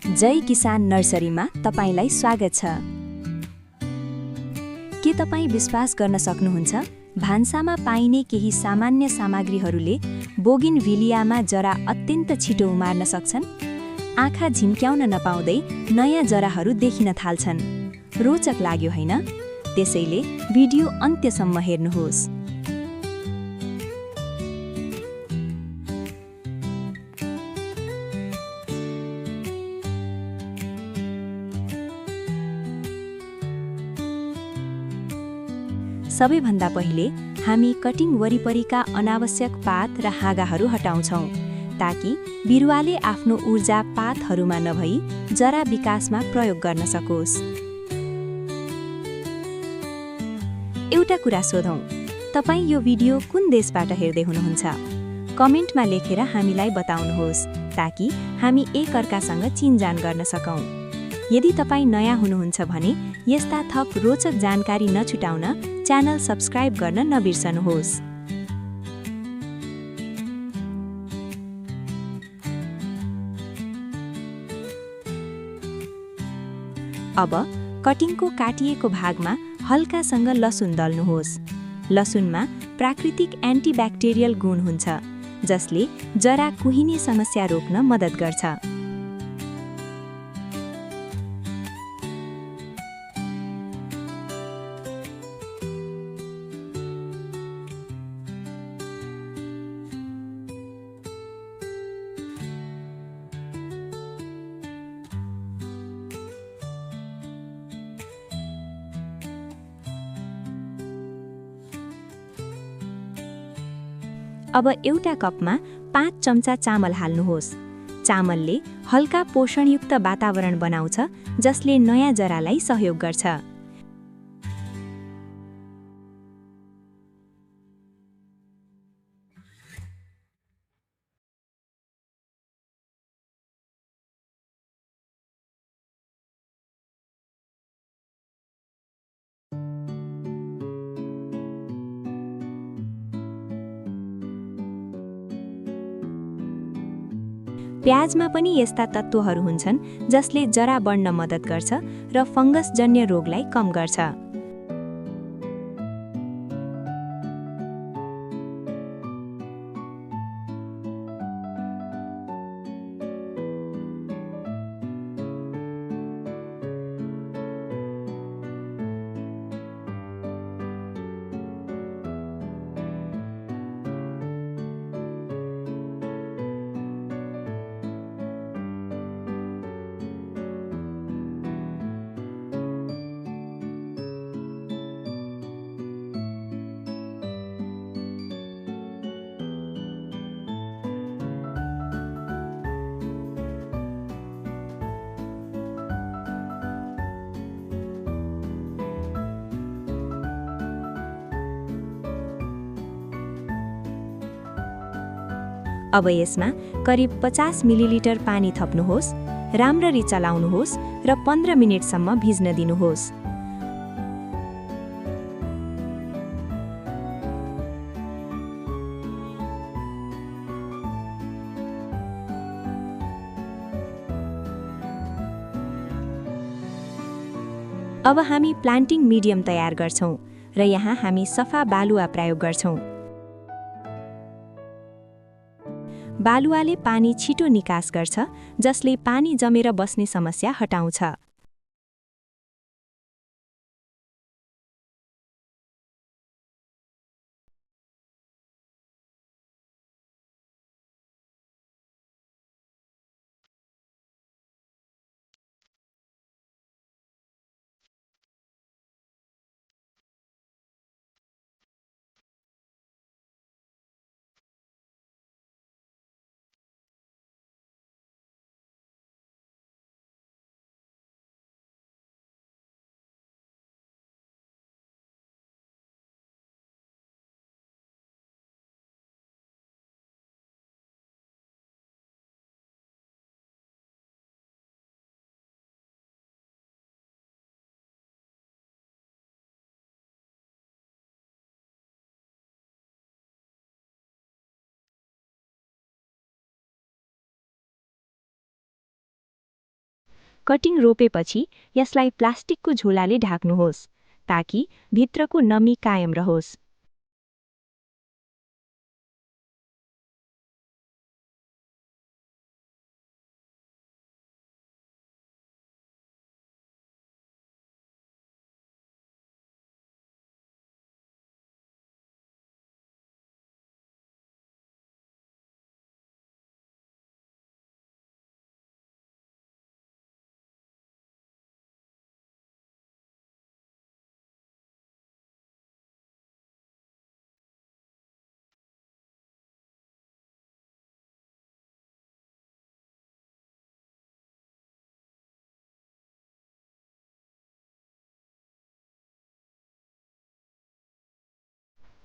जय किसान नर्सरीमा तपाईलाई स्वागत छ। के तपाई विश्वास गर्न सक्नुहुन्छ भान्सामा पाइने केही सामान्य सामग्रीहरूले बोगिनभिलियामा जरा अत्यन्त छिटो उमार्न सक्छन्? आँखा झिम्क्याउन नपाउँदै नयाँ जराहरू देखिन थाल्छन्। रोचक लाग्यो हैन? त्यसैले भिडियो अन्त्यसम्म हेर्नुहोस्। सबैभन्दा पहिले हामी कटिङ वरिपरिका अनावश्यक पात र हाँगाहरू हटाउँछौँ ताकि बिरुवाले आफ्नो ऊर्जा पातहरूमा नभई जरा विकासमा प्रयोग गर्न सकोस्। एउटा कुरा सोधौँ, तपाईँ यो भिडियो कुन देशबाट हेर्दै हुनुहुन्छ? कमेन्टमा लेखेर हामीलाई बताउनुहोस् ताकि हामी एकअर्कासँग चिनजान गर्न सकौँ। यदि तपाईँ नयाँ हुनुहुन्छ भने यस्ता थप रोचक जानकारी नछुटाउन च्यानल सब्स्क्राइब गर्न नबिर्सनुहोस्। अब कटिङको काटिएको भागमा हल्कासँग लसुन दल्नुहोस्। लसुनमा प्राकृतिक एन्टिब्याक्टेरियल गुण हुन्छ जसले जरा कुहिने समस्या रोक्न मद्दत गर्छ। अब एउटा कपमा 5 चम्चा चामल हाल्नुहोस्। चामलले हल्का पोषणयुक्त वातावरण बनाउँछ जसले नयाँ जरालाई सहयोग गर्छ। प्याजमा पनि यस्ता तत्त्वहरू हुन्छन् जसले जरा बढ्न मद्दत गर्छ र फङ्गसजन्य रोगलाई कम गर्छ। अब यसमा करिब 50 मिलिलिटर पानी थप्नुहोस्, राम्ररी चलाउनुहोस् र 15 मिनेटसम्म भिज्न दिनुहोस्। अब हामी प्लान्टिङ मिडियम तयार गर्छौँ र यहाँ हामी सफा बालुवा प्रयोग गर्छौँ। बालुवाले पानी छिटो निकास गर्छ जसले पानी जमेर बस्ने समस्या हटाउँछ। कटिङ रोपेपछि यसलाई प्लास्टिकको झोलाले ढाक्नुहोस् ताकि भित्रको नमी कायम रहोस्।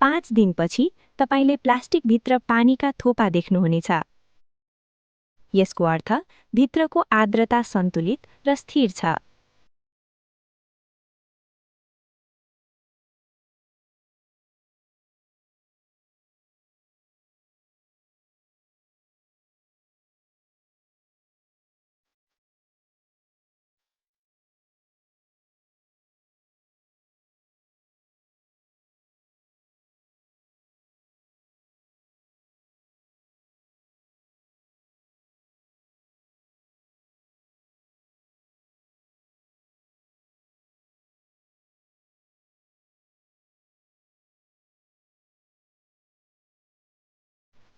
पाँच दिनपछि तपाईले प्लास्टिकभित्र पानीका थोपा देख्नुहुनेछ। यसको अर्थ भित्रको आर्द्रता सन्तुलित र स्थिर छ।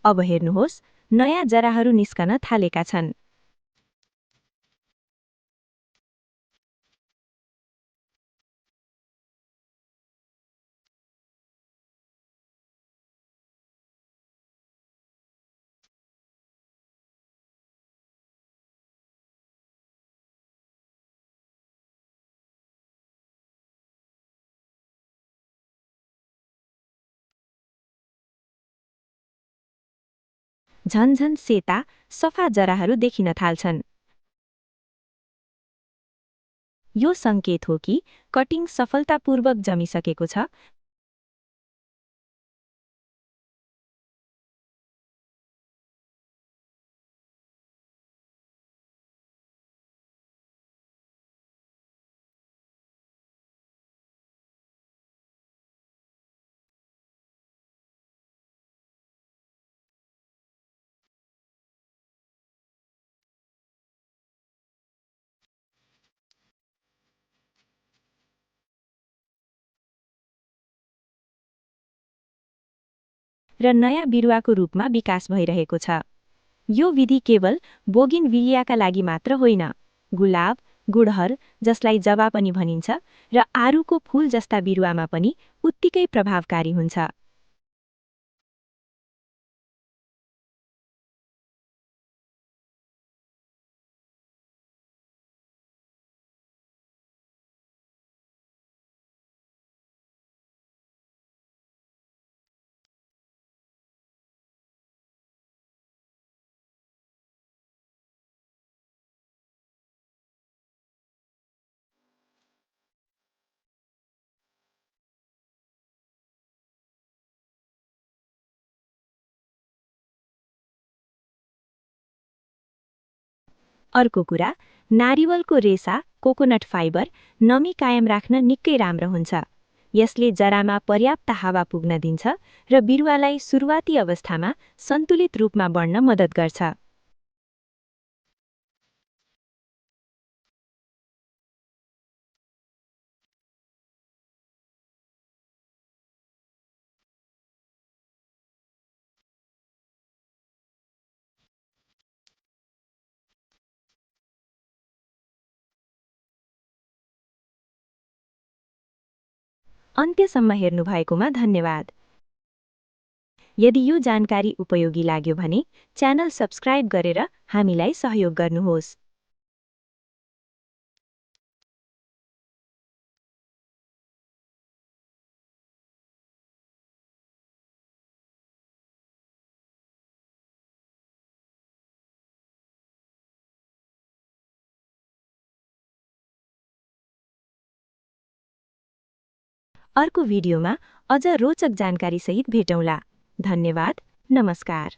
अब हेर्नुहोस्, नयाँ जराहरू निस्कन थालेका छन्। झन्झन सेता, सफा जराहरू देखिन थाल्छन्। यो सङ्केत हो कि कटिङ सफलतापूर्वक जमिसकेको छ। र नयाँ बिरुवाको रूपमा विकास भइरहेको छ। यो विधि केवल बोगिनविलियाका लागि मात्र होइन, गुलाब, गुडहर, जसलाई जबा पनि भनिन्छ, र आरुको फूल जस्ता बिरुवामा पनि उत्तिकै प्रभावकारी हुन्छ। अर्को कुरा, नारिवलको रेसा, कोकोनट फाइबर नमी कायम राख्न निकै राम्रो हुन्छ। यसले जरामा पर्याप्त हावा पुग्न दिन्छ र बिरुवालाई सुरुवाती अवस्थामा सन्तुलित रूपमा बढ्न मद्दत गर्छ। अन्त्यसम्म हेर्नुभएकोमा धन्यवाद। यदि यो जानकारी उपयोगी लाग्यो भने च्यानल सब्स्क्राइब गरेर हामीलाई सहयोग गर्नुहोस्। अर्को भिडियोमा अझ रोचक जानकारीसहित भेटौँला। धन्यवाद, नमस्कार।